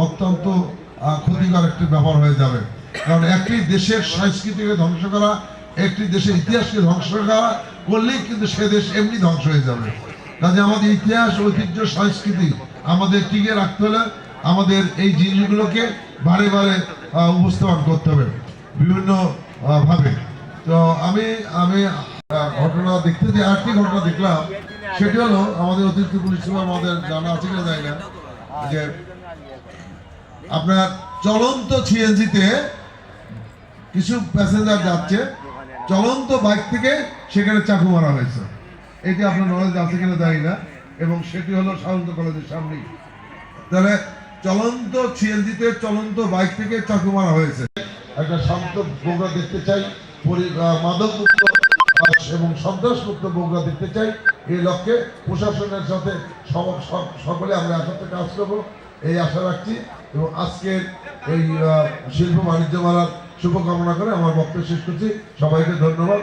অত্যন্ত ক্ষতিকর একটি ব্যাপার হয়ে যাবে। কারণ একটি দেশের সংস্কৃতিকে ধ্বংস করা, একটি দেশের ইতিহাসকে ধ্বংস করা করলেই কিন্তু সে দেশ এমনি ধ্বংস হয়ে যাবে। কাজে আমাদের ইতিহাস, ঐতিহ্য, সংস্কৃতি আমাদের টিকে রাখতে হলে আমাদের এই জিনিসগুলোকে বারে বারে উপস্থাপন করতে হবে বিভিন্ন ভাবে। তো আমি আমি ঘটনা দেখতে যে আরেকটি ঘটনা দেখলাম, সেটি হলো আমাদের অতিরিক্ত পুলিশ সুপার আমাদের জানা আছে কিনা জানি না, যে আপনার চলন্ত সিএনজিতে কিছু প্যাসেঞ্জার যাচ্ছে, চলন্ত বাইক থেকে সেখানে চাকু মারা হয়েছে। এটি আপনার নলেজ আছে কিনা জানি না, এবং সেটি হলো সাধারণত কলেজের সামনেই। তাহলে চলন্ত সিএনজিতে চলন্ত বাইক থেকে চাকু মারা হয়েছে। একটা শান্ত বগুড়া দেখতে চাই, মাদক মুক্ত এবং সন্ত্রাস মুক্ত বগুড়া দেখতে চাই। এই লক্ষ্যে প্রশাসনের সাথে সকলে আমরা একসাথে কাজ করবো, এই আশা রাখছি। এবং আজকের এই শিল্প বাণিজ্য মেলার শুভকামনা করে আমার বক্তব্য শেষ করছি। সবাইকে ধন্যবাদ।